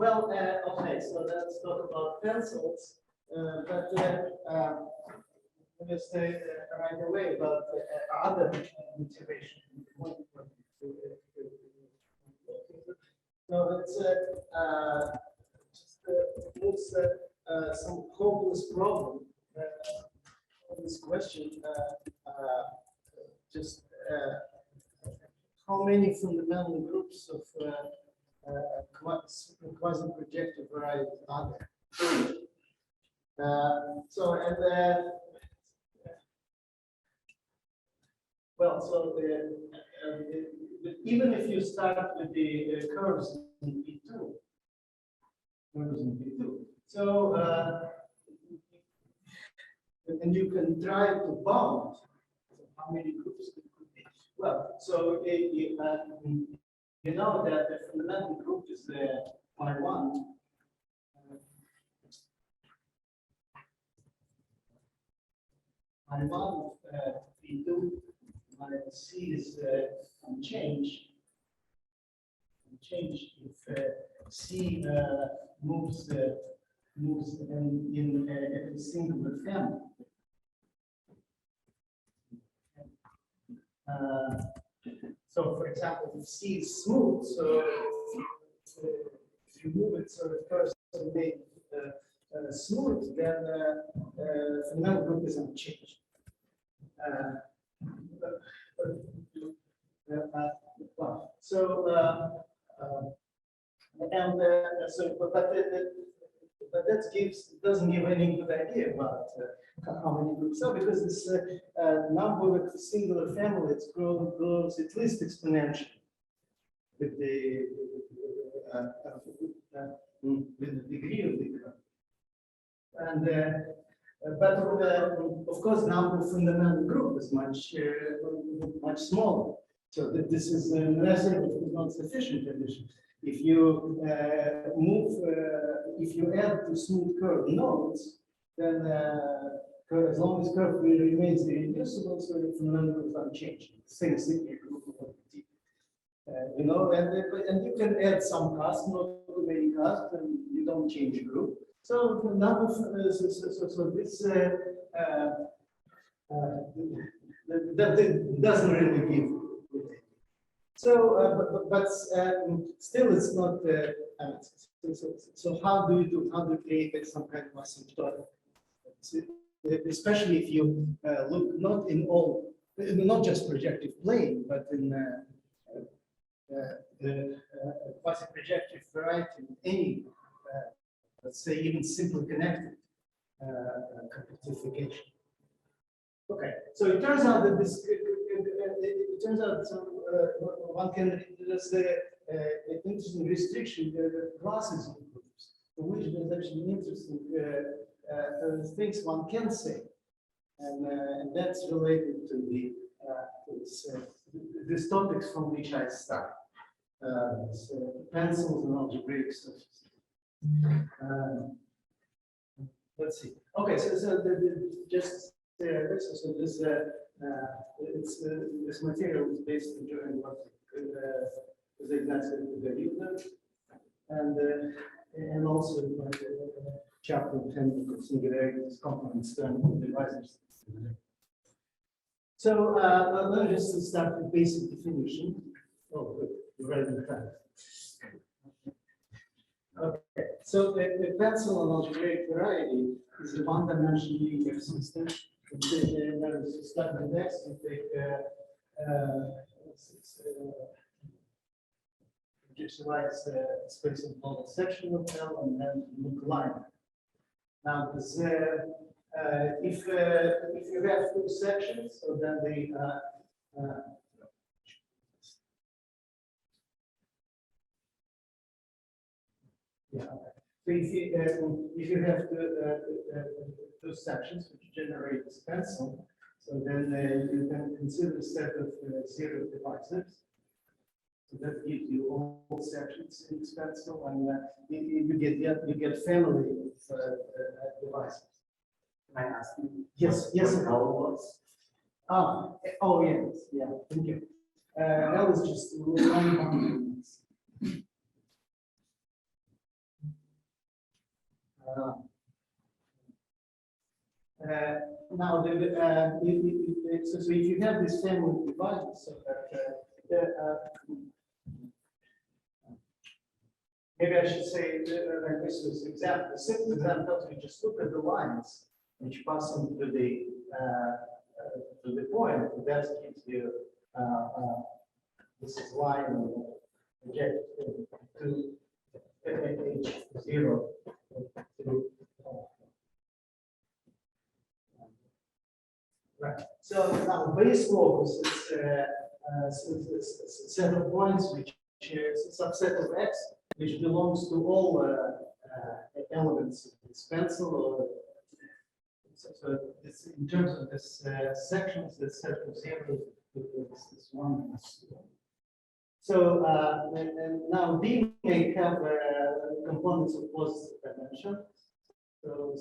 Well, okay, so let's talk about pencils, but let me say right away about other motivation. So it's just looks some hopeless problem. This question, just how many fundamental groups of quasi-projective varieties are there? So and well, so even if you start with the curves in P2, so and you can try to bound. So how many groups it could be? Well, so you know that the fundamental group is phi1. Phi1 of P2 minus C is unchanged. Unchanged if C moves in a singular family. So, for example, if C is smooth, so if you move it so it first made smooth, then fundamental group is unchanged. But that doesn't give any good idea about how many groups. So because this number of singular families grows at least exponentially with the degree of the curve. And but of course, number of fundamental group is much smaller. So this is necessarily not sufficient addition. If you if you add to smooth curve nodes, then as long as curve remains irreducible, so the fundamental group is unchanged. Same thing, you know, and you can add some cost, not too many costs, and you don't change group. So the number of this that doesn't really give. So, but still, it's not. So how do you create some kind of asymptotic? Especially if you look not just projective plane, but in quasi-projective variety in any, let's say, even simply connected compactification. Okay, so it turns out that this. It turns out one can there's an interesting restriction the classes of groups, for which there's actually interesting things one can say, and that's related to these topics from which I start. Pencils and algebraic stuff. Let's see. Okay, so just so this this material is based on doing what is exactly the user, and also chapter 10 of singularities, complements, and devices. So let me just start with basic definition. Oh, good, you're right in time. Okay, so the pencil and algebraic variety is a one-dimensional linear system. There is a start index. You take visualize space of model section of L and then look line. Now, this, if you have two sections, so then the yeah. So if you have two sections which generate this pencil, so then you can consider a set of zero devices. So that gives you all sections in this pencil, and you get family of devices. Can I ask you? Yes, yes. What L was? Oh yes, yeah. Thank you. L is just one boundary. Now, so if you have this family divided, so that maybe I should say like this is example. The simple example is we just look at the lines which pass into the point. That gives you this is line projected to H0 to right. So now base locus is a set of points which is a subset of X which belongs to all elements of this pencil. Or so this, in terms of this sections, this set of zero this one. So and now D may have components of positive dimension. So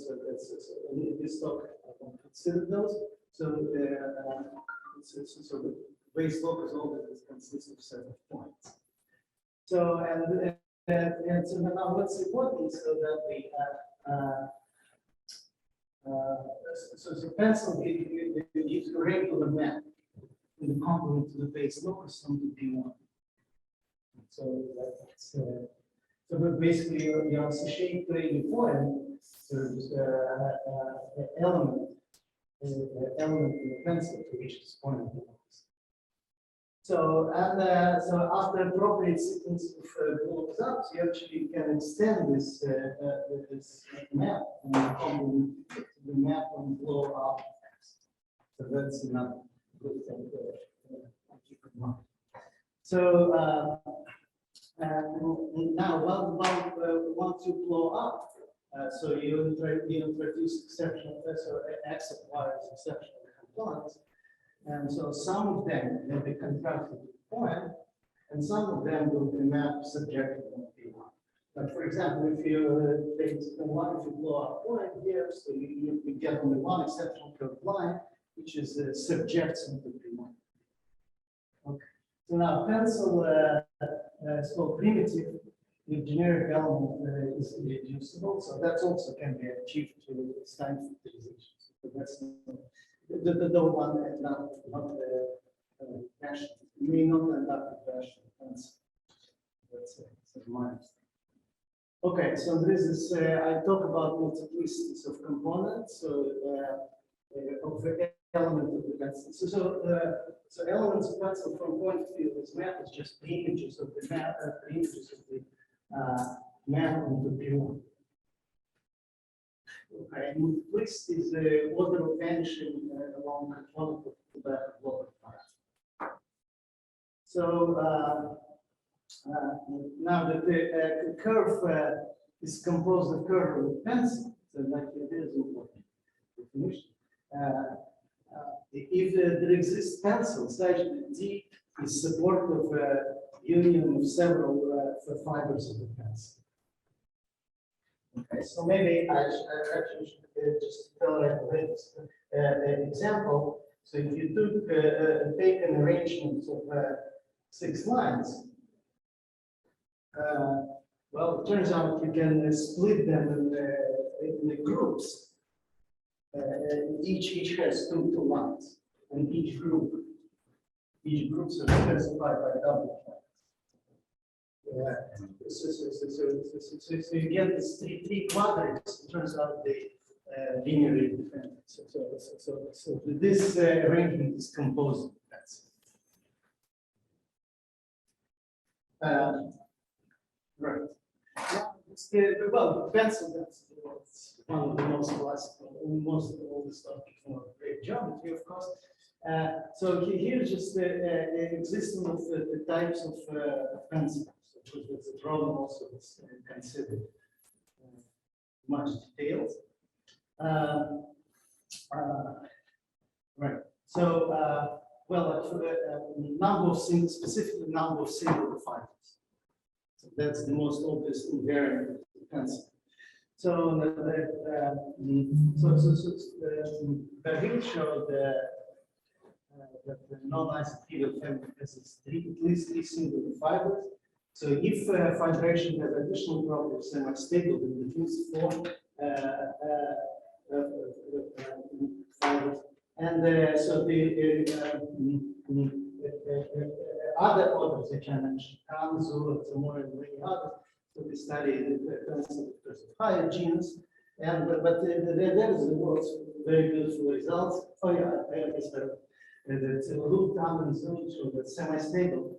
in this talk I won't consider those. So so the base locus always consists of set of points. So and so now what's important is so that we have so the pencil gives a regular map in the complement to the base locus on the D1. So that's so but basically you associate any point to element in the pencil to which this point belongs. So and so after appropriate sequence of blocks up, you actually can extend this this map and the map on blow up. So that's another good thing to keep in mind. So now once you blow up, so you introduce exceptional so X acquires exceptional components. And so some of them will be contracted to the point, and some of them will be mapped subjectively on P1. But for example, if you take one, if you blow up point here, so you get only one exceptional curved line, which is subjects into P1. Okay. So now pencil is called primitive. The generic element is irreducible, so that also can be achieved through Stein factorization. So that's the one and not the national. You may not end up with national pencil. That's minus. Okay, so this is I talk about multiplicities of components. So of the element of the pencil. So elements of pencil from point of view of this map is just the images of the map, the images of the map onto P1. Okay, and multiplicity is the order of vanishing along component of the back of lower part. So now that the curve is composed of curve with pencil, so like it is important definition. If there exists pencil such that D is support of union of several fibers of the pencil. Okay, so maybe I actually should just tell an example. So if you take an arrangement of 6 lines, well, it turns out you can split them in the groups. Each has two lines, and each group is specified by double lines. So you get this three quadrants. It turns out they linearly dependent. So this arrangement is composed of that. Right. Well, the pencil, that's one of the most classical, most of all the stuff for great geometry, of course. So here's just the existence of the types of pencils, which was the problem also is considered much details. Right. So, well, for the number of single, specifically number of single fibers. So that's the most obvious invariant of the pencil. So Berlin showed that the non-isoperial family has at least 3 single fibers. So if fibration has additional properties semi-stable, then the fused form fibers. And so the other authors which I mentioned, Kanzu, Zamora, and many others, so they studied the concept of higher genes. And but there is very beautiful results. Oh yeah, I guess that Luke and Zoom show that semi-stable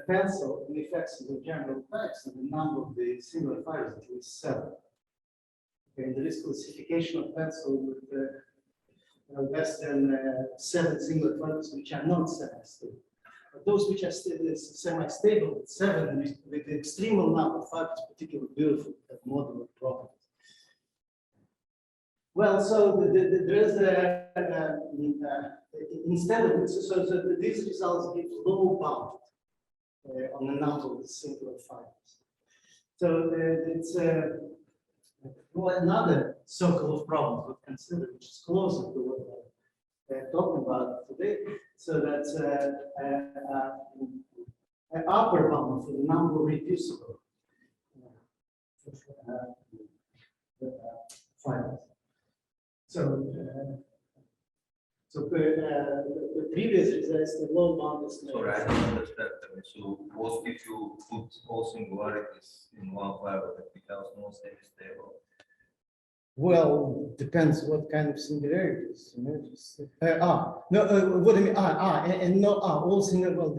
pencil in effects of the general effects, and the number of the singular fibers is 7. Okay, and there is classification of pencil with less than 7 singular fibers which are not semi-stable. But those which are semi-stable with 7 with the extreme number of fibers, particularly beautiful, have modular properties. Well, so there is instead of it, so these results give low bound on the number of the singular fibers. So it's well, another circle of problems we consider, which is closer to what we're talking about today. So that's an upper bound for the number of reducible fibers. So, the previous results, the low bound is. Sorry, I don't understand. So, what if you put all singularities in one fiber that becomes more semi-stable? Well, depends what kind of singularities. You know, just, what do you mean? And no, all singular. Well,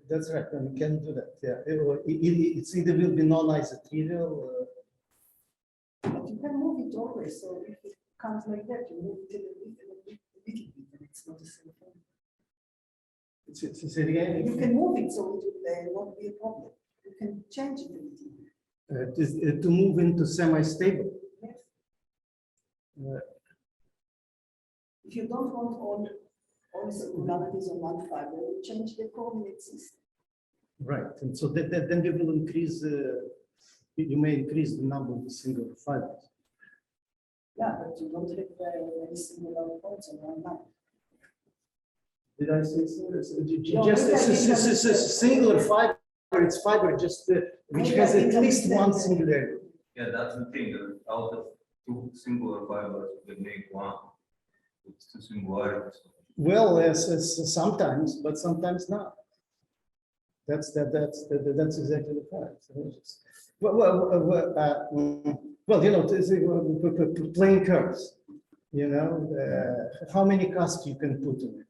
that's right. No, we can do that. Yeah, it's either will be non-isotrivial. But you can move it always, so if it comes like that, you move it a little bit, and it's not the same thing. It's again. You can move it, so it won't be a problem. You can change it a little. To move into semi-stable. Yes. If you don't want all singularities on one fiber, you change the coordinate system. Right, and so then you will increase. You may increase the number of the singular fibers. Yeah, but you don't have any singular points on one line. Did I say singular? Just singular fiber. It's fiber just which has at least one singularity. Yeah, that's the thing. Out of 2 singular fibers, we make 1 with 2 singularities. Well, yes, sometimes, but sometimes not. That's exactly the point. Well, you know, plane curves. You know, how many cusps you can put in it.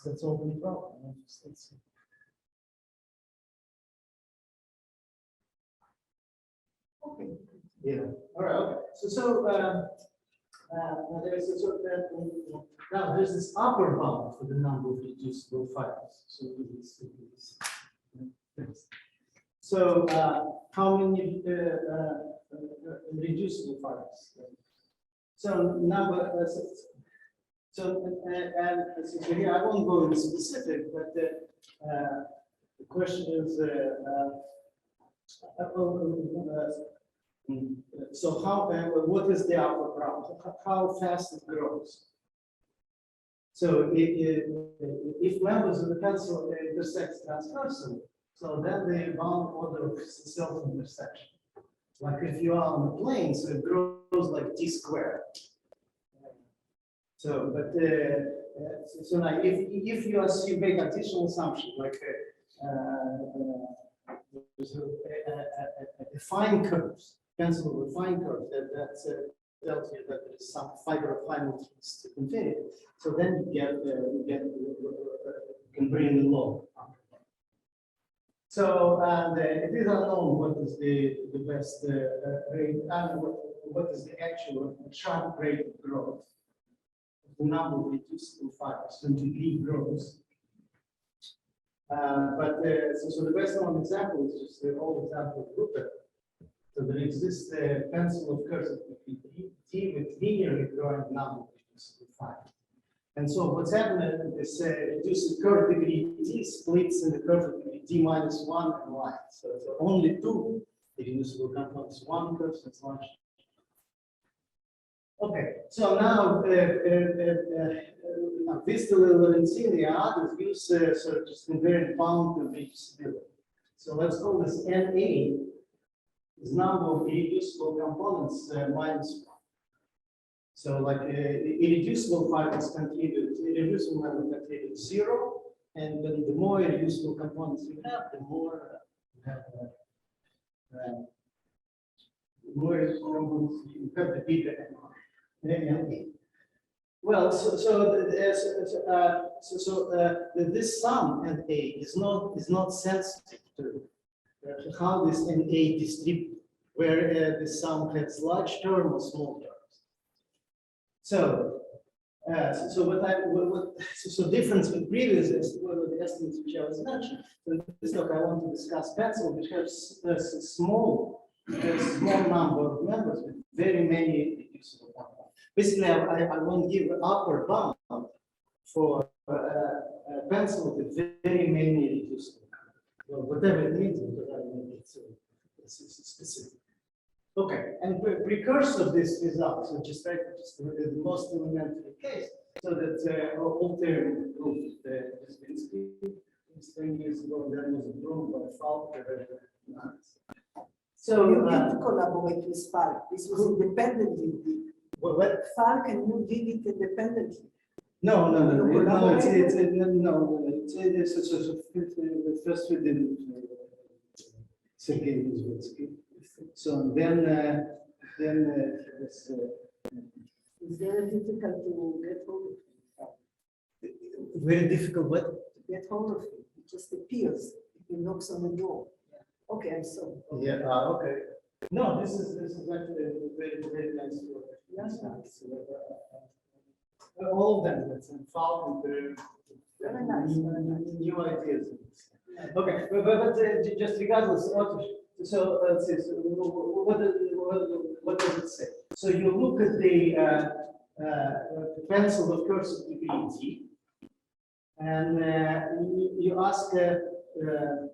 That's all the problem. Okay. Yeah. All right. Okay. So there's a sort of now there's this upper bound for the number of reducible fibers. So how many reducible fibers? So number. So here I won't go into specific, but the question is, so how what is the upper bound? How fast it grows? So if members of the pencil intersect transversally, so then the bound order of self-intersection. Like if you are on the plane, so it grows like t squared. So, but so now, if you assume make additional assumption like fine curves, pencil with fine curves, that tells you that there is some fiber refinement to continue. So then you can bring the law. So it is unknown what is the best rate and what is the actual sharp rate of growth. The number of reducible fibers when degree grows. So the best known example is just the old example of Rupert. So there exists a pencil of curves with linearly growing number of reducible fibers. And so what's happening is reduced curve degree t splits in the curve degree t minus 1 and y. So only 2 reducible compounds, 1 curve is large. Okay, so now Vistula, Lorenzini, and others use sort of just invariant bound to reducibility. So let's call this NA is number of irreducible components minus 1. So like irreducible fibers contribute, irreducible member contribute 0, and then the more irreducible components you have, the more you have you have the bigger NA. Well, this sum NA is not sensitive to how this NA distributes, where the sum has large term or small terms. So, so difference with previous estimates which I was mentioning. So this talk I want to discuss pencil, which has a small number of members with very many reducible components. Basically, I won't give an upper bound for a pencil with very many reducible components. Well, whatever it means, because I mean it's specific. Okay, and precursor of this result, so just the most elementary case, so that all theorem proved has been speaking 10 years ago, and then was proved by Falker. So you didn't collaborate with Falk. This was independently. What? Falk and you did it independently. No, it's first we did Sergei Lizvetsky. So then It's very difficult to get hold of him. very difficult what? To get hold of him. It just appears. He knocks on the door. Okay, I'm sorry. Yeah. Okay. No, this is actually a very nice work. Yes, nice. All of them. That's in Falk and Very nice. New ideas. Okay, but just regardless, so let's see. So what does it say? So you look at the pencil of cursive degree T, and you ask,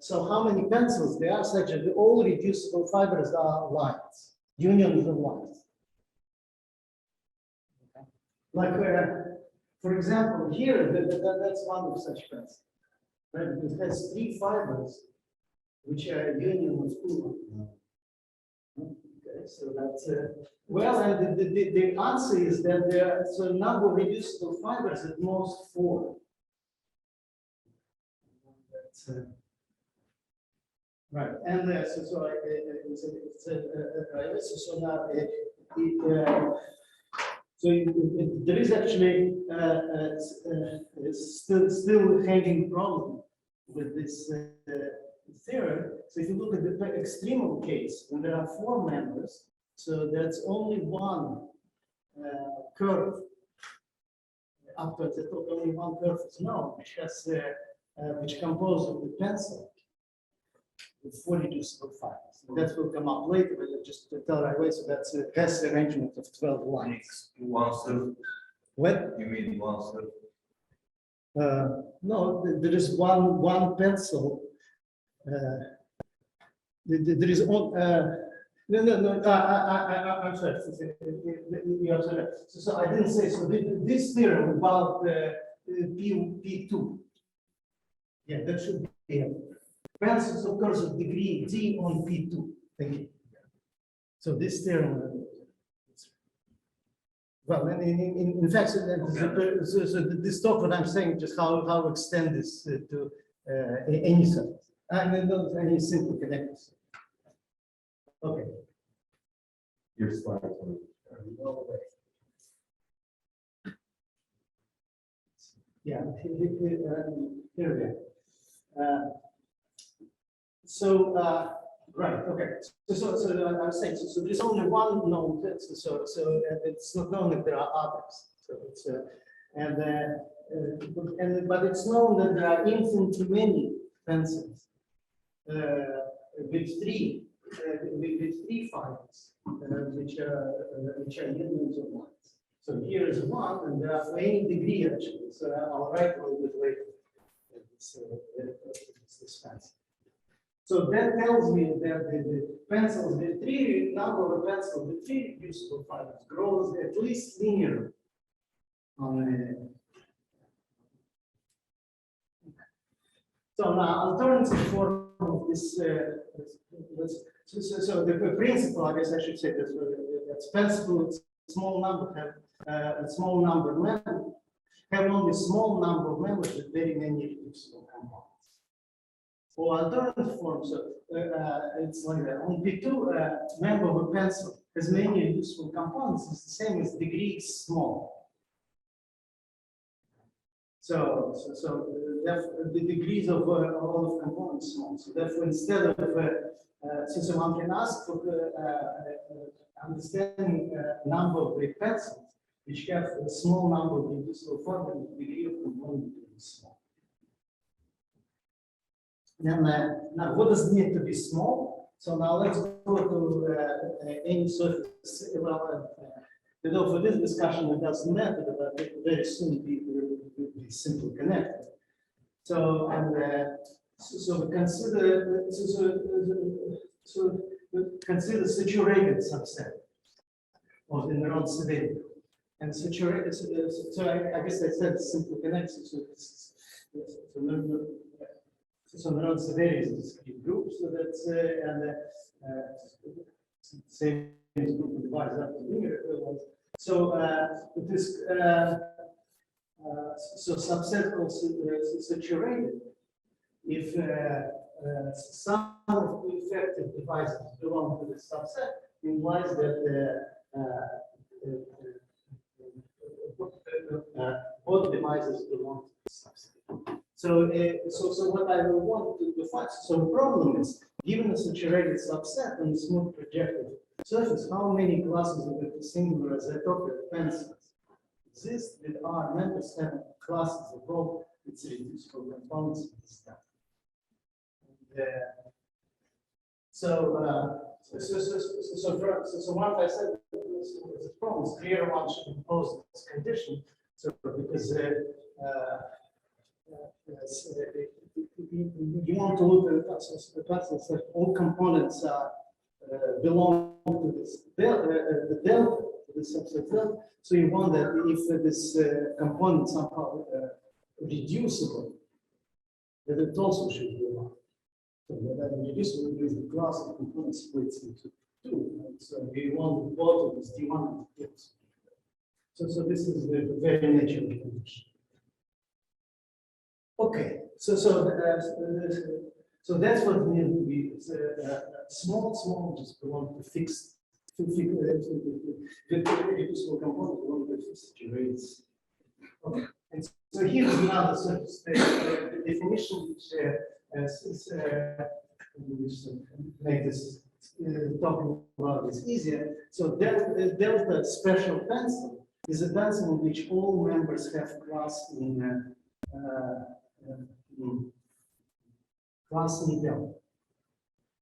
so how many pencils there are such that all reducible fibers are lines, unions of lines. Okay. Like, for example, here, that's one of such pencils. Right? It has 3 fibers, which are union of 2 lines. Okay, so that's well, and the answer is that there is a number of reducible fibers, at most 4. That's, right, and so now there is actually still hanging problem with this theorem. So if you look at the extremal case, when there are 4 members, so that's only one curve. After the only one curve is known, which has which composed of the pencil with 4 reducible fibers. So that will come up later, but just to tell right away. So that's a Hess arrangement of 12 lines. One third. What? You mean 1/3? No, there is one pencil. There is on. No. I'm sorry. You're sorry. So I didn't say so. This theorem about P2. Yeah, that should be pencils of course of degree D on P2. Thank you. So this theorem. Well, in fact, so this talk, what I'm saying, just how extend this to any surface. Any simple connectors. Okay. Your slides. Yeah, here we go. Right, okay. So I'm saying, so there's only one known pencil, so it's not known if there are others. So it's but it's known that there are infinitely many pencils with three fibers, which are unions of lines. So here is one, and there are for any degree actually. So I'll write a little bit later. This pencil. So that tells me that the pencils, the number of pencils, the 3 reducible fibers grows at least linear on so now alternative form of this, so the principle, I guess I should say that's principle, small number have a small number of members, have only small number of members with very many reducible components. Or alternative forms of it's like that. On P2, member of a pencil has many reducible components. It's the same as degree is small. So the degrees of all of components are small. So therefore, instead of so one can ask for understanding number of great pencils, which have a small number of reducible forms, and the degree of component is small. Then now, what does it mean to be small? So now let's go to any surface. Well, for this discussion, it doesn't matter, but very soon we will be simply connected. So so consider consider saturated subset of the Neron-Severi. And saturated. So I guess I said simple connection. So Neron-Severi is a discrete group. So that's same group divides up to linear equivalence. So this so subset called saturated. If some of the effective devices belong to the subset, implies that both devices belong to the subset. So, so what I will want to define. So the problem is, given a saturated subset on a smooth projective surface, how many classes of the singular isotopic pencils exist with our members have classes of all its reducible components in this stuff. So once I said the problem is clear, one should impose this condition. So because you want to look at the pencils that all components belong to this the delta, to the subset delta. So you want that if this component somehow reducible, that it also should be one. So that reducible means the class of components splits into two. Right? So we want both of these D1 and D2. So this is the very nature of the condition. Okay, so that's what it means to be small just belong to fixed reducible component belong to fixed rates. Okay, and so here is another sort of definition which make this talking about this easier. So delta special pencil is a pencil in which all members have class in class in delta.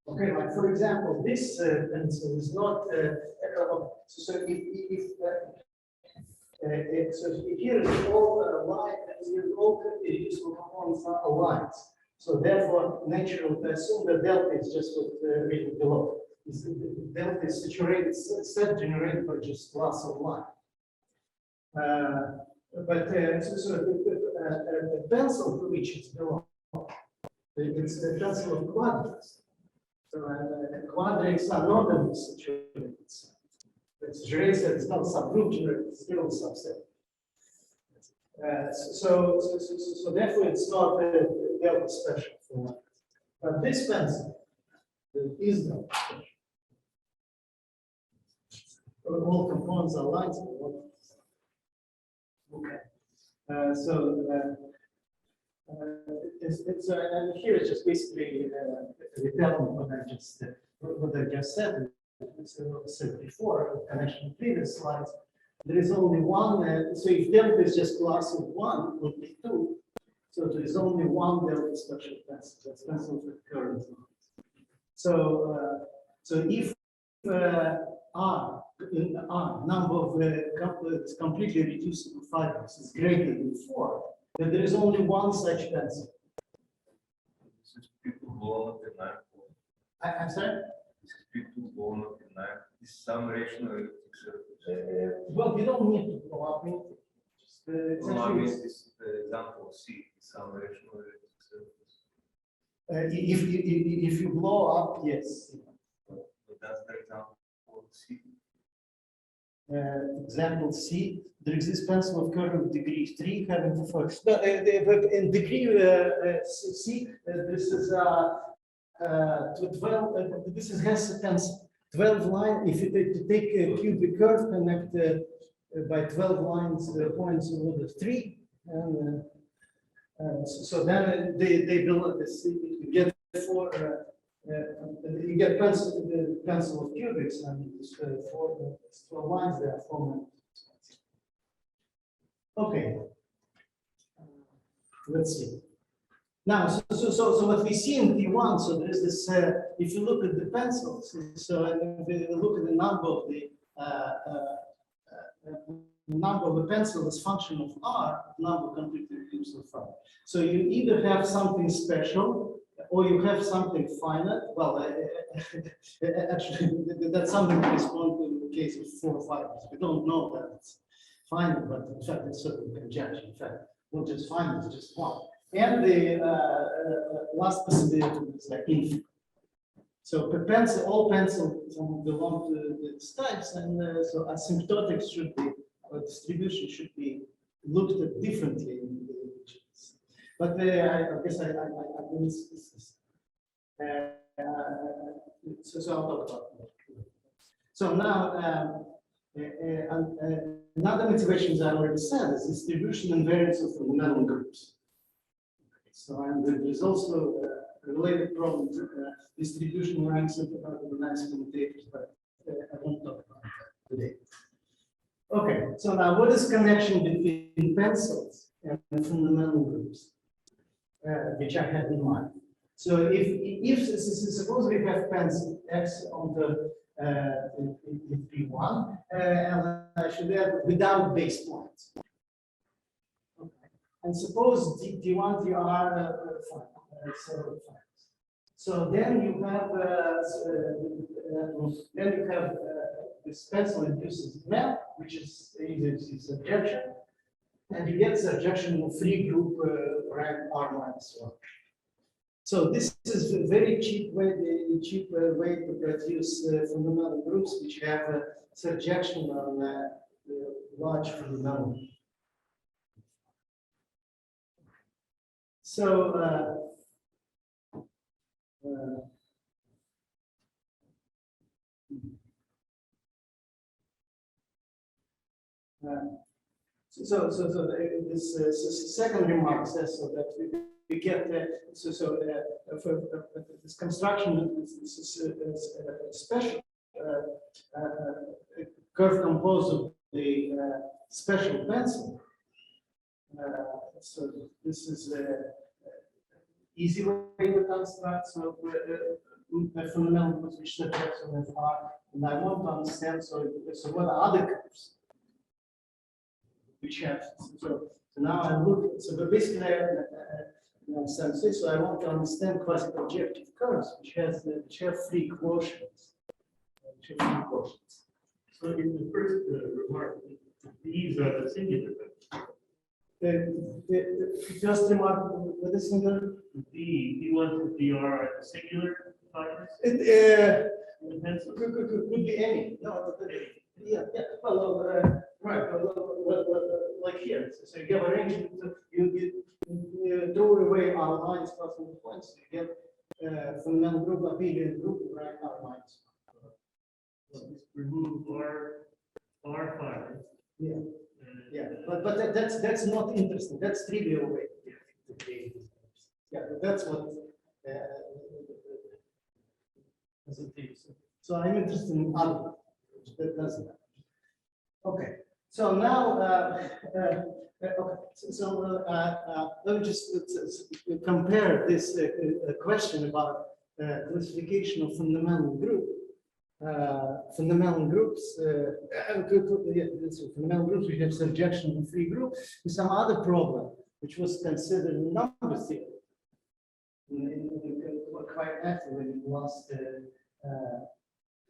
Okay, like for example, this pencil is not so here is all line, all reducible components are aligned. So therefore, natural to assume that delta is just what written below. Delta is saturated set generated by just class of line. But the pencil to which it's belongs, it's the pencil of quadrics. So quadrics are not only saturated. It's generated, it's not subgroup generated, it's still a subset. So therefore, it's not delta special for one. But this pencil is delta special. All components are lines of one. Okay. And here is just basically retelling what I just said. Said before, in connection with previous slides. There is only one. So if delta is just class of one, would be two. So there is only one delta special pencil. That's pencil with current. So if R number of completely reducible fibers is greater than 4, then there is only one such pencil. This is people born of the ninth. I'm sorry? This is people born of the ninth. This is some rational elliptic surface. Well, you don't need to go up into No, I mean, this is the example C, some rational elliptic surface. If you blow up, yes. But that's the example for C. Example C, there exists pencil of curve of degree 3 having the first. No, in degree C, this is 12. This is has a pencil 12 line. If you take a cubic curve, connect by 12 lines points over the 3, and so then they build this. You get four. You get the pencil of cubics, and it's 4 lines there, 4 lines. Okay. Let's see. Now, so what we see in P1, so there is this, if you look at the pencils, so if you look at the number of the pencil as function of R, number completely reduced to 5. So you either have something special, or you have something finite. Well, actually, that's something that corresponds to the case of 4 fibers. We don't know that it's finite, but in fact, it's certain conjecture. In fact, not just finite, it's just one. And the last possibility is like infinite. So all pencils belong to these types, and so asymptotics should be, or distribution should be looked at differently in the regions. But I guess I didn't discuss this. So I'll talk about that. So now, another motivations I already said is distribution and variance of fundamental groups. So and there's also a related problem, distribution ranks of the nice commutators, but I won't talk about that today. Okay, so now what is connection between pencils and fundamental groups, which I had in mind? So if suppose we have pencil X on the in P1, and I should have without base points. Okay. And suppose D1, DR, several times. So then you have this pencil induces map, which is surjection, and you get surjection of free group rank R-1. So this is a very cheap way to produce fundamental groups which have surjection on large fundamental. So this second remark says so that we get for this construction this is a special curve composed of the special pencil. So this is an easy way to construct fundamental groups which subjects on FR, and I want to understand so what are other curves which have so now I look so basically so I want to understand quasi-projective curves which have free quotients. So in the first remark, these are the singular. The first remark with the singular. The D1 to DR are the singular fibers. Could be any. No, yeah. Well, right. Like here, so you have arrangement. You throw away R minus possible points. You get fundamental group, abelian group, right? R minus. Remove R fibers. Yeah. Yeah, but that's not interesting. That's trivial way. Yeah, that's what. So I'm interested in other. That doesn't matter. Okay. So now, let me just compare this question about classification of fundamental group. Fundamental groups, fundamental groups which have surjection in free group, with some other problem which was considered in number theory quite actively in the last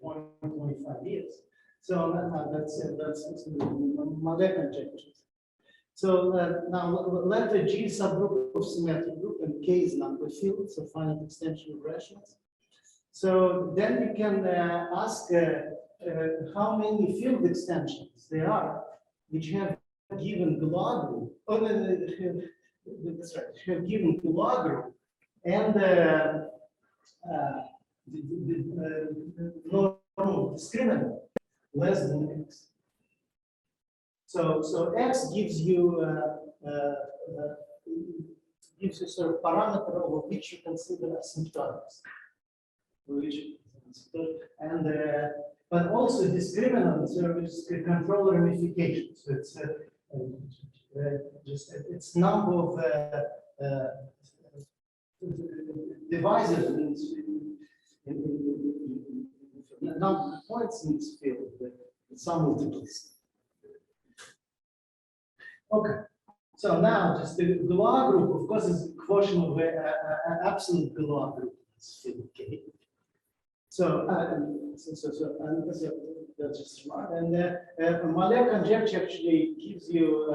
25 years. So that's Malek conjecture. So now let the G subgroup of symmetric group and K is number field, so finite extension of rationals. So then we can ask how many field extensions there are which have given Galois group. Oh, no, that's right. Have given Galois group and normal discriminant less than x. So x gives you sort of parameter over which you consider asymptotics, and but also discriminant service control ramification. So it's just its number of divisors in number of points in this field, some multiples. Okay, so now just the Galois group, of course, is a quotient of an absolute Galois group. Okay. So that's just smart. And Mallet conjecture actually gives you a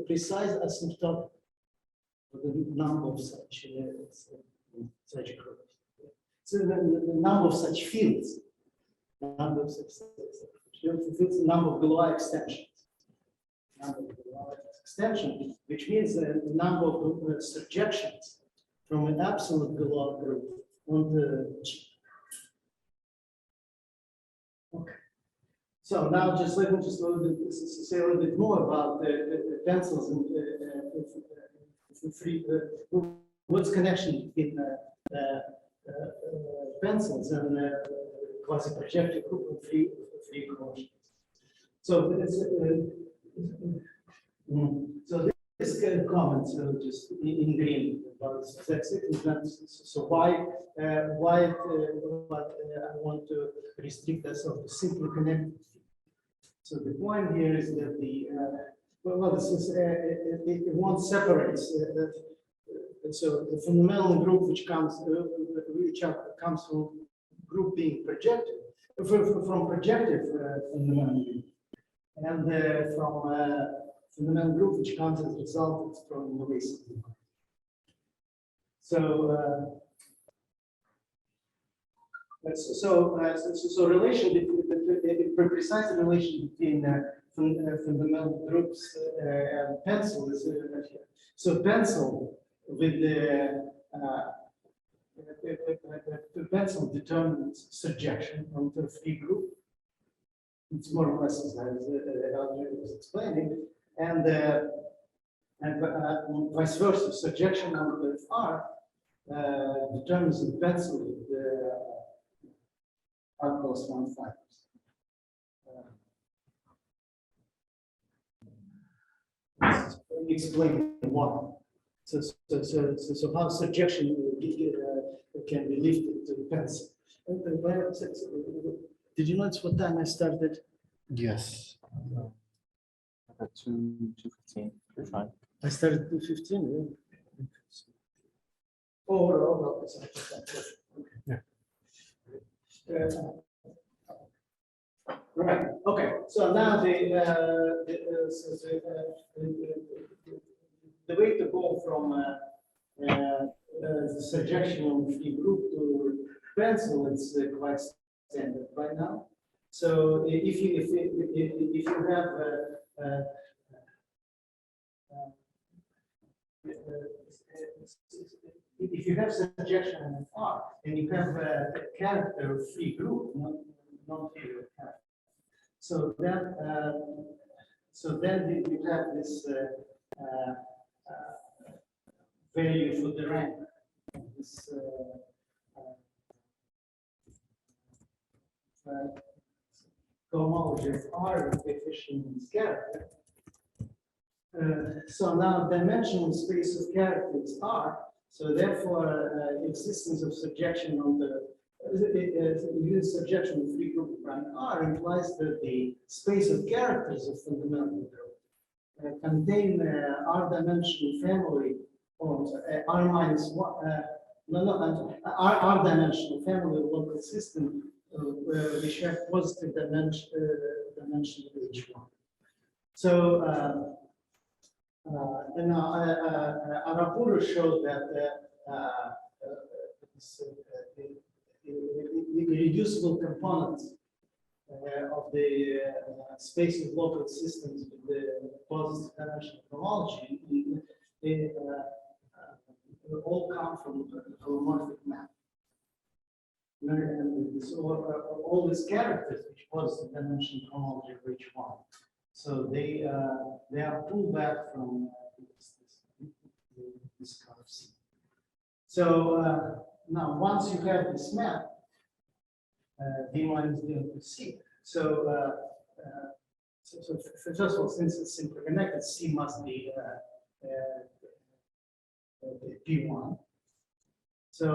precise asymptotic of the number of such groups. So the number of such fields, number of such fields, number of Galois extensions. Extension, which means the number of surjections from an absolute Galois group onto G. Okay. So now just let me just say a little bit more about the pencils and what's connection between pencils and quasi-projective group of free quotients. So it's so this comment, so just in green about that's it. So why I want to restrict ourselves to simply connected. So the point here is that this is it won't separate. So the fundamental group which comes from group being projective from projective fundamental group, and from fundamental group which comes as a result from invasive. So relation between precise relation between fundamental groups and pencil is so pencil with the pencil determines surjection onto a free group. It's more or less as Algebraic was explaining, and vice versa, surjection onto R determines the pencil with the R plus 1 fibers. Explain why. So how surjection can be lifted to the pencil. Did you notice what time I started? Yes. At 2:15. You're fine. I started at 2:15. Yeah. Oh, Yeah. Right. Okay. So now the way to go from the surjection of the group to pencil is quite standard right now. So if you have if you have surjection in R and you have a character free group, non-trivial character, so then you have this value for the rank. This cohomology of R is coefficient in this character. So now dimensional space of characters R. So therefore, existence of surjection on the surjection of free group rank R implies that the space of characters of fundamental group contain R dimensional family or R minus one. R dimensional family of local system which have positive dimension of H1. So And Arapuro showed that the irreducible components of the space of local systems with the positive dimensional homology, they all come from a holomorphic map. And so all these characters which positive dimensional homology for each one. So they are pulled back from this curve C. So now once you have this map, D minus D equals C. So, first of all, since it's simply connected, C must be P1. So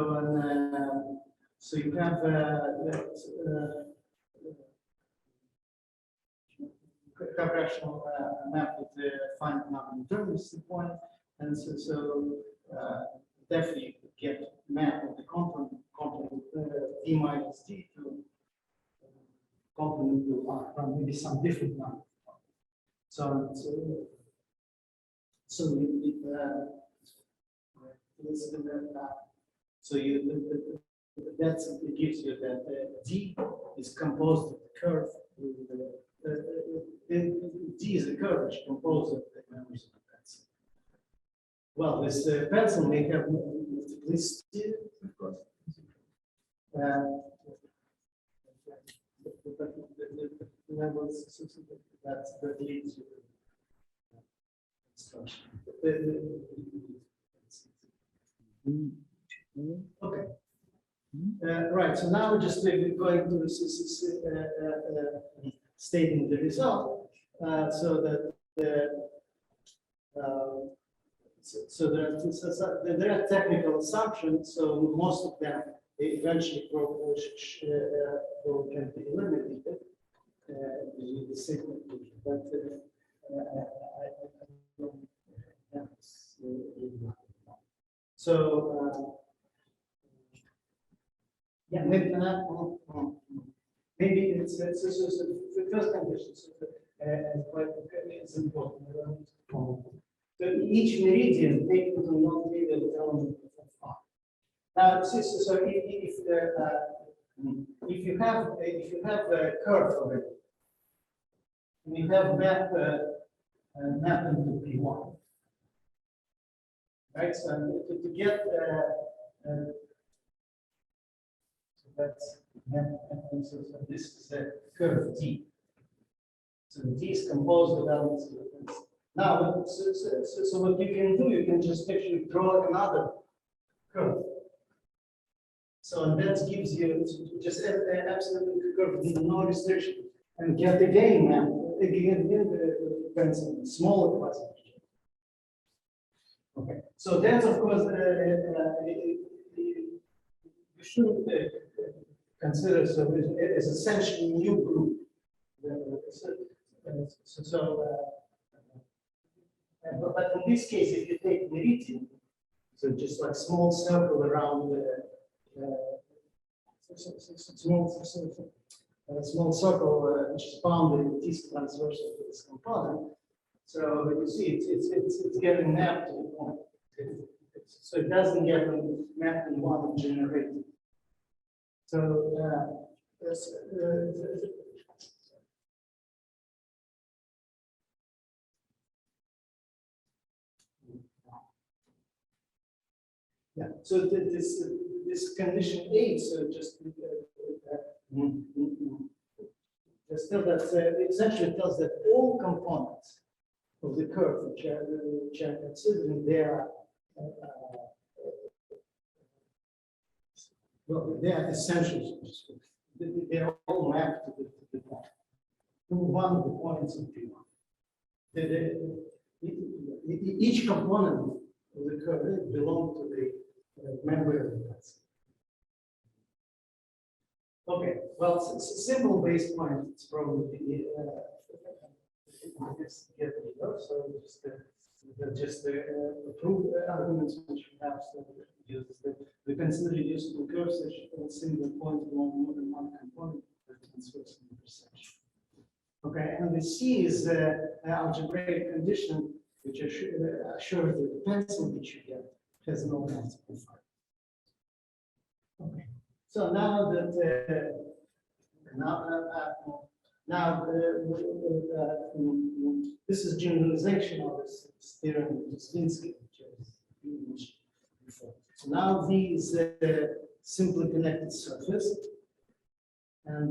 so you have rational map with the finite number of determinacy point, and so definitely you could get map of the complement D minus D to complement to R from maybe some different number. So that gives you that D is composed of the curve. D is a curve which is composed of the members of the pencil. Well, this pencil may have multiplicity, of course. That leads to construction. Okay. Right. So now we're just going to stating the result, so that there are technical assumptions. So most of them eventually can be eliminated with the same conclusion. But so. Yeah, maybe it's the first condition. So it's important. So each meridian take to the non-trivial element of R. Now, so if you have a curve already, and you have map into P1, right? So to get that's so this is a curve D. So D is composed of elements of the pencil. Now, so what you can do, you can just actually draw another curve. So and that gives you just absolutely curve with no restriction, and get again the pencil smaller class. Okay. So that's of course you shouldn't consider so as essentially new group. But in this case, if you take meridian, so just like small circle around the small circle which is bounded with this transversal to this component. So you see, it's getting mapped to the point. So it doesn't get mapped in one generated. So yeah. So this condition 8. So just tell that essentially tells that all components of the curve which are considering their well, they are essentials. They are all mapped to the point. To one of the points of P1. Each component of the curve belongs to the member of the pencil. Okay, well, simple base point. It's probably so just prove arguments which we have. So we consider reducible curves such a single point along more than one component that transfers intersection. Okay, and the C is the algebraic condition which assures that the pencil which you get has no multiple fiber. Okay. So now that this is generalization of this theorem of Slinsky, which is used before. So now V is a simply connected surface, and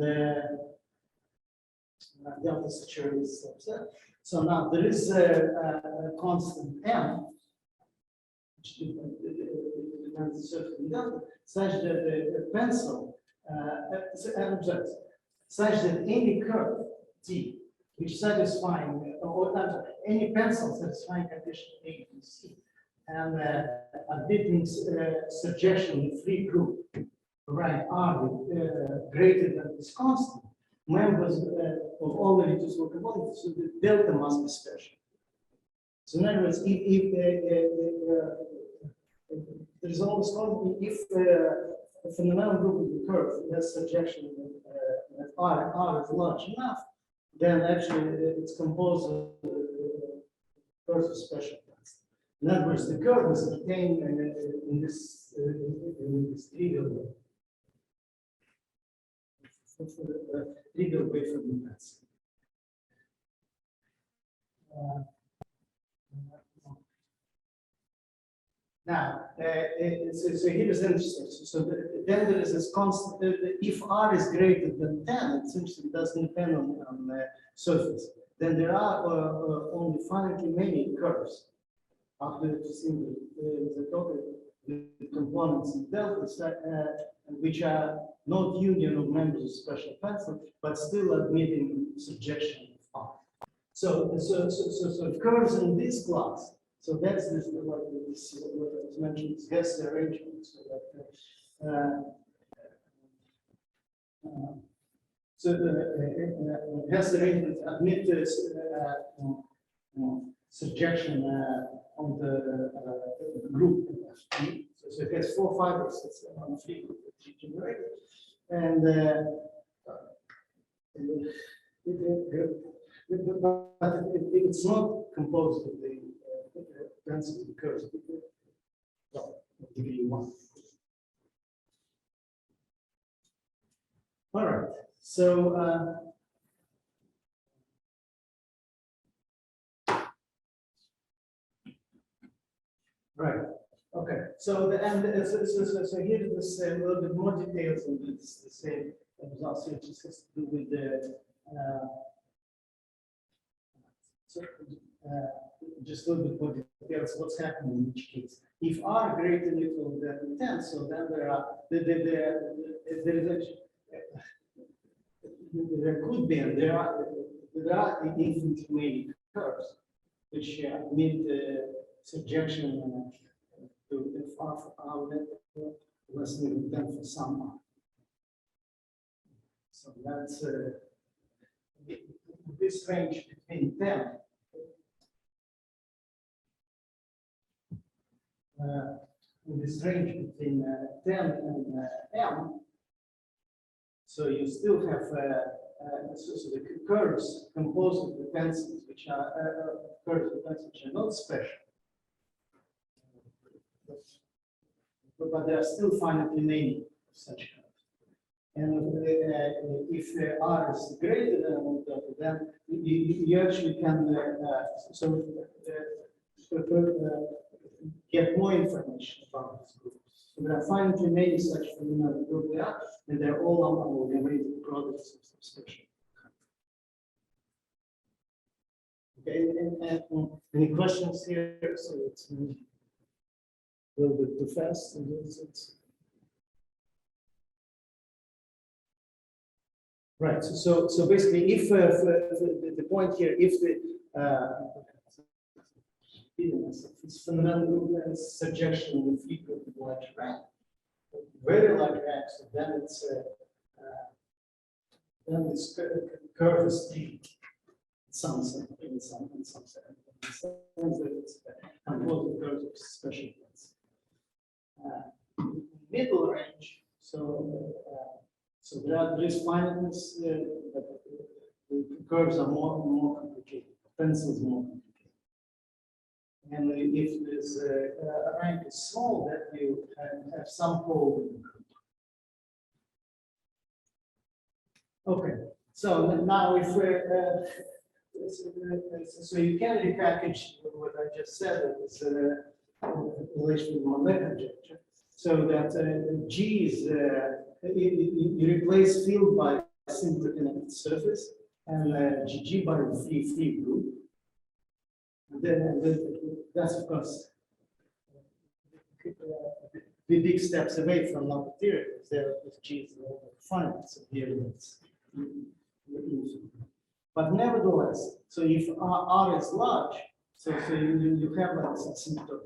delta saturated subset. So now there is a constant M, which depends on the surface of delta, such that the pencil, such that any curve T, which satisfying, or any pencil satisfying condition A and C, and admitting surjection in free group, right, R greater than this constant, members of all the reducible components, so the delta must be special. So in other words, if there is always constant, if the fundamental group of the curve has surjection that R is large enough, then actually it's composed of curves of special class. In other words, the curve is obtained in this trivial way. Trivial way from the pencil. Now, so here is interesting. So then there is this constant. If R is greater than 10, it simply doesn't depend on the surface. Then there are only finitely many curves after the total components in deltas which are not union of members of special pencil, but still admitting surjection of R. So curves in this class. So that's this, what was mentioned, this Hesse arrangement. So the Hesse arrangement admits surjection on the group. So it has 4 fibers. It's on a free group generated, and but it's not composed of the pencils of curves. Well, degree 1. All right. So. Right. Okay. So so here is a little bit more details on this the same results. It just has to do with the just a little bit more details what's happening in each case. If R greater than equal than 10, so then there are there is actually there could be and there are infinitely many curves which mean the surjection to the far from R less than 10 for some R. So that's this range between 10 in this range between 10 and M. So you still have so the curves composed of the pencils, which are curves of pencils which are not special, but there are still finitely many such curves. And if R is greater than delta, then you actually can get more information about this group. So there are finitely many such phenomena group there, and they're all related products of subscription. Okay, and any questions here? So it's a little bit too fast. Right. So basically, if the point here, if the it's fundamental surjection in frequent large rank, very large rank, so then it's then this curve is steep. Some sense, in some sense, that it's composed of curves of special points. Middle range, so there is finiteness, but the curves are more complicated. Pencils more complicated. And if this rank is small, that you have some hole in the group. Okay, so now if so you can repackage what I just said, it's relational molecular conjecture, so that G is you replace field by simply connected surface and GG by the free group. And then that's of course the big steps away from non-materials. There with G is defined, so here it's but nevertheless, so if R is large, so you have like some symptom.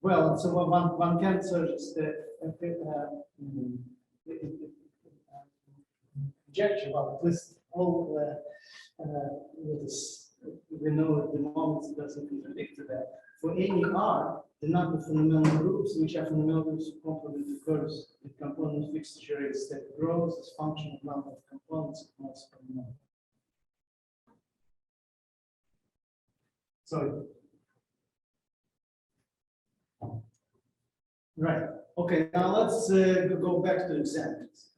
Well, so one can just conjecture, well, at least all we know at the moment it doesn't contradict to that. For any R, the number of fundamental groups, which are fundamental groups of complement curves with component fixture rates that grows as function of number of components of most fundamental. Sorry. Right. Okay. Now let's go back to examples.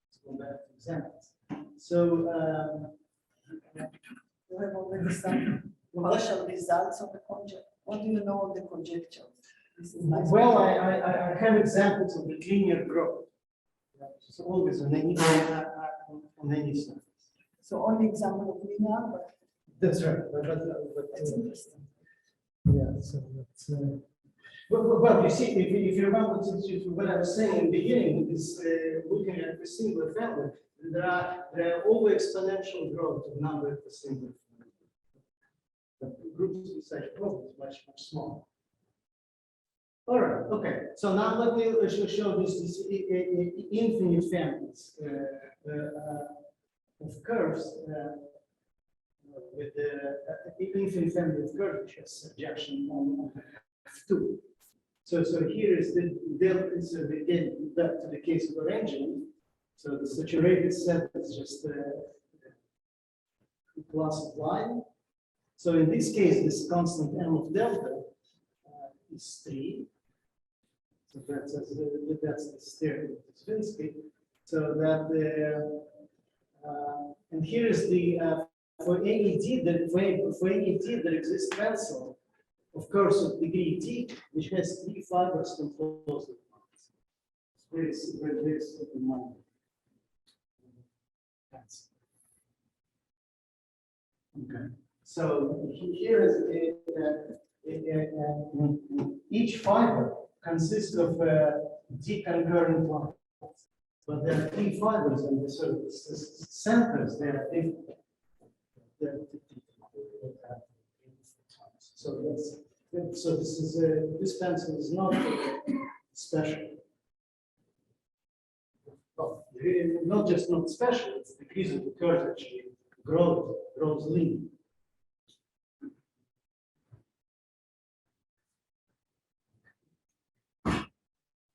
Let's go back to examples. So You have already some partial results of the conjecture. What do you know of the conjecture? This is nice. well, I have examples of the linear growth. So always on any surface. So only example of linear, but That's right. that's interesting. Yeah. So that's. Well, you see, if you remember what I was saying in the beginning, is looking at the singular family, there are over exponential growth of number of the singular family. The groups with such growth is much smaller. All right. Okay. So now let me show this infinite families of curves with the infinite family of curves which has surjection on F2. So here is the delta. So again, back to the case of arrangement. So the saturated set is just a class of line. So in this case, this constant m of delta is 3. So that's the theorem of Svinsky. So that and here is the for any d that for any d that exists tensor of course of degree t, which has 3 fibers composed of lines. It's very simple mind. Okay. So here is each fiber consists of d concurrent lines, but there are 3 fibers and the sort of centers they are different. So this pencil is not special. Well, not just not special, it's the decrease of the curve actually grows linear.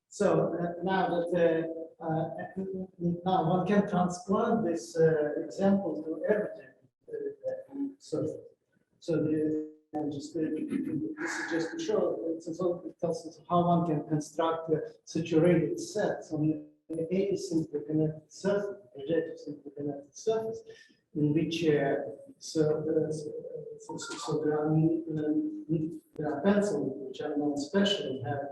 So now that now one can transplant this example to everything. So this is just to show it tells us how one can construct saturated sets on a simply connected surface, projective simply connected surface, in which there are pencils which are non special and have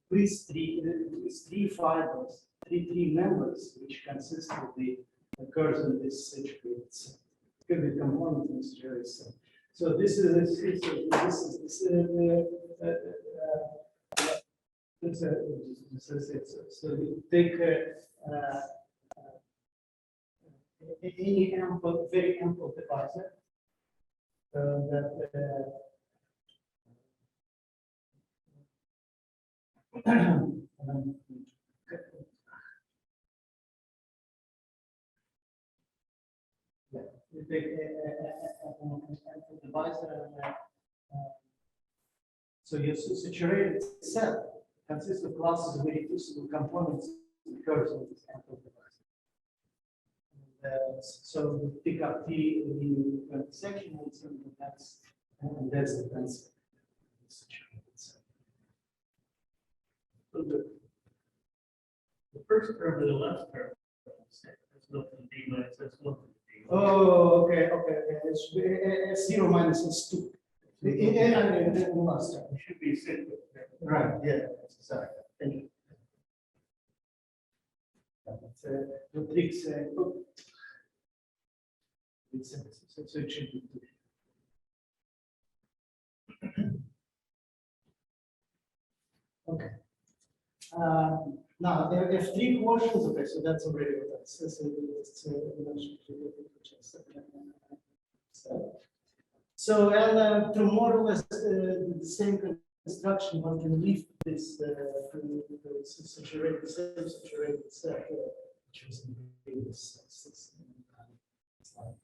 at least three fibers, three members, which consist of the curves in this saturated set. Could be component in this saturated set. So this is so you take any ample, very ample divisor that you take a divisor and so your saturated set consists of classes of irreducible components curves on this ample device. So we pick up T in the section, and that's the pencil. So the first term and the last term, that's nothing D minus S one. Oh, okay. It's 0 minus S2. The last term. It should be simple. Right, yeah, sorry, thank you. The tricks, so it should be two. Okay. Now, there are three quotients, okay, so that's already what that's. So, and to more or less the same construction, one can leave this saturated set, which was in the previous slide.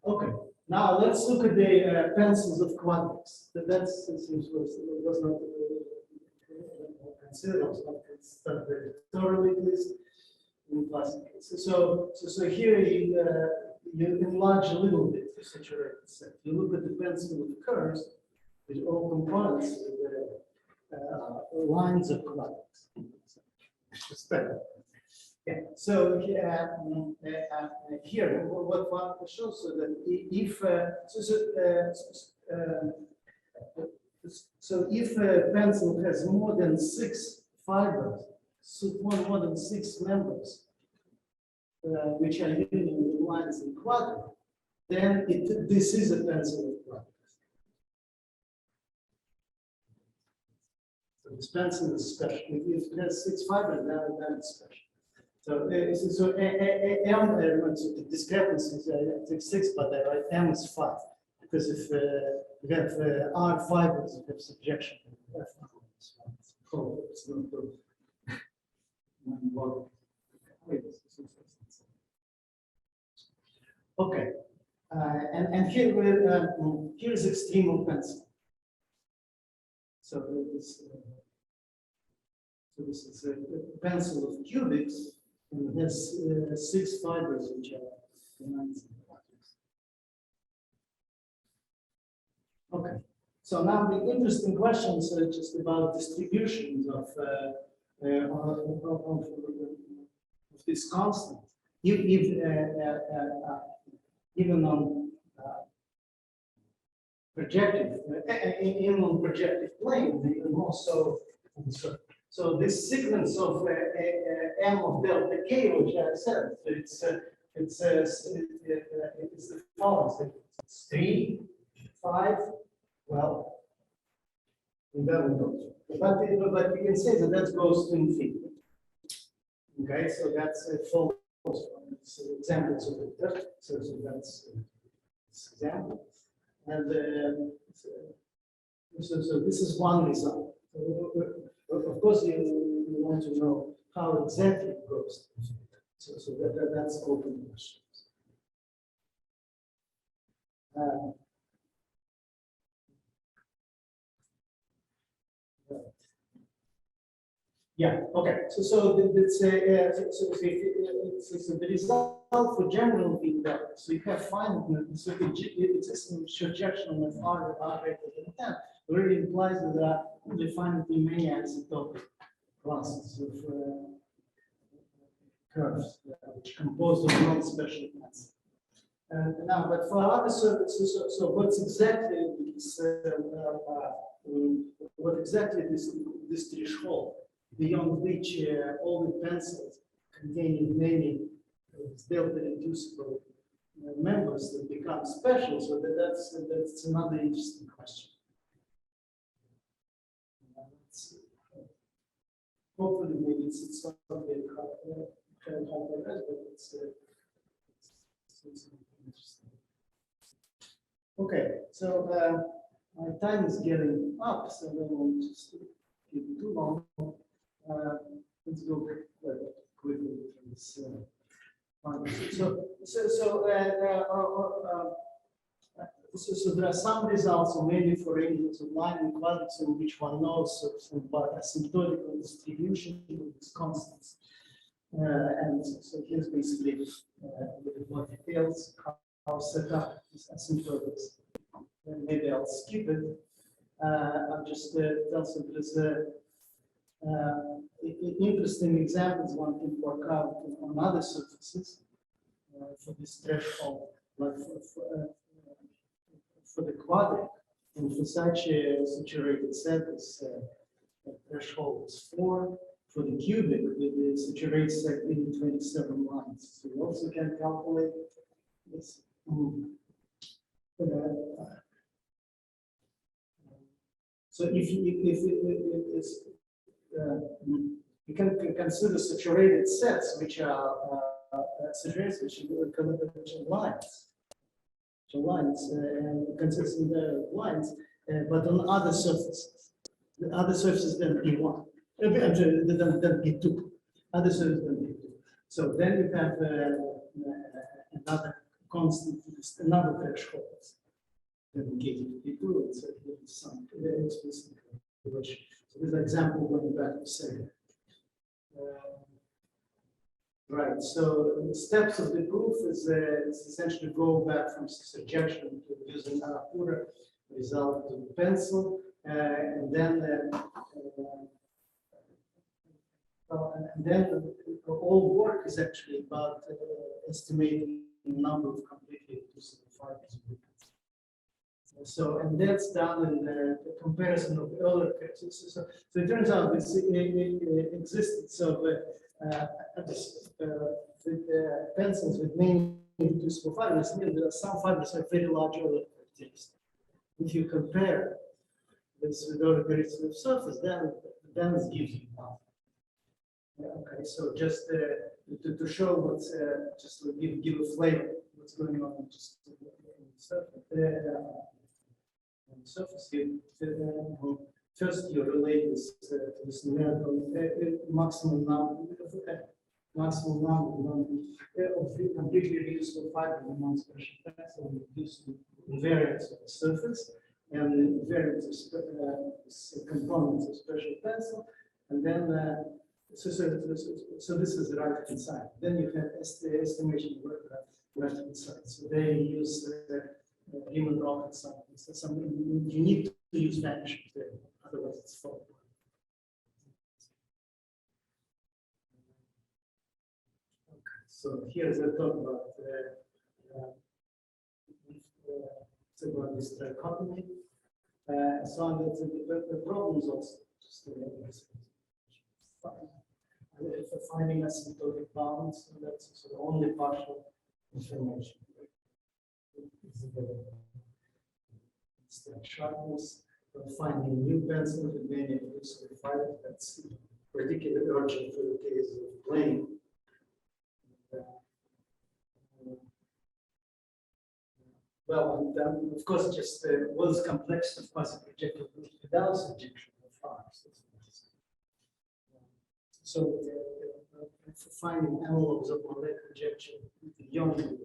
Okay, now let's look at the pencils of quadrics. That's was not considered, was not studied very thoroughly, at least in classic cases. So here you enlarge a little bit the saturated set. You look at the pencil of curves, which all components with the lines of quadrics. Just better. Yeah. So here, what one shows so that if if a pencil has more than 6 fibers, more than 6 members, which are union with lines in quadrant, then this is a pencil of quadrics. So this pencil is special. If it has 6 fibers, then it's special. So M, so the discrepancy is 6, but I write M is 5. Because if we have R fibers, we have subjection. It's not good. Okay, and here is extremal pencil. So this is a pencil of cubics, and it has 6 fibers, which are lines and quadrics. Okay, so now the interesting questions are just about distributions of this constant. Even on projective, even on projective plane, even more so. So this sequence of M of delta K, which I said, it's the following. It's 3, 5, well, and then we go. But we can say that goes to infinity. Okay, so that's a full examples of it. So that's example. And so this is one result. Of course, you want to know how exactly it goes. So that's open questions. Yeah. Okay. So the result for general feedback. So you have finite. So it's a projection of R greater than 10. Already implies that there are definitely many isotopic classes of curves which compose of non-special mass. Now, but for other surfaces, so what's exactly this? What exactly this threshold beyond which all the pencils containing many delta reducible members that become special? So that's another interesting question. Hopefully, maybe it's not very hard, but it's interesting. Okay, so my time is getting up, so I don't want to keep it too long. Let's go quickly through this. So there are some results, so mainly for angles of line and quadrants, in which one knows sort of about asymptotical distribution of these constants. And so here's basically with more details how set up these asymptotics. And maybe I'll skip it. I'll just tell some there's interesting examples one can work out on other surfaces for this threshold, like for the quadratic, and for such a saturated set, this threshold is 4. For the cubic, with the saturated set being 27 lines. So you also can calculate this. So if you can consider saturated sets, which are saturated, which are lines, and consistent lines, but on other surfaces. The other surfaces then B1. Then B2. Other surfaces then B2. So then you have another constant, another threshold. Dedicated to B2, and so here's some explicit relation. So this example going back to second. Right, so the steps of the proof is essentially go back from surjection to using Arapura result to the pencil, and then all work is actually about estimating the number of completely reducible fibers. So, and that's done in the comparison of earlier cases. So it turns out this existence of with pencils with many reducible fibers, there are some fibers have very large earlier characteristics. If you compare this with earlier characteristics of surface, then it gives you one. Okay, so just to show what's just to give a flavor what's going on just on the surface. On the surface here, first you relate this to this numerical maximum number of completely reducible fiber in non-special pencil reduced to invariance of the surface and invariance of components of special pencil, and then so this is the right hand side. Then you have estimation of left hand side. So they use human rocket science. So you need to use vanishing there, otherwise it's false. Okay, so here's a talk about this trichotomy. So the problems also just for finding asymptotic bounds, and that's sort of only partial information. Sharpness, finding new pencils with many reducible fibers, that's particularly urgent for the case of plane. Well, and then, of course, just what is complexity of quasi-projective without surjection of fibers. So, for finding analogs of molecular projection beyond the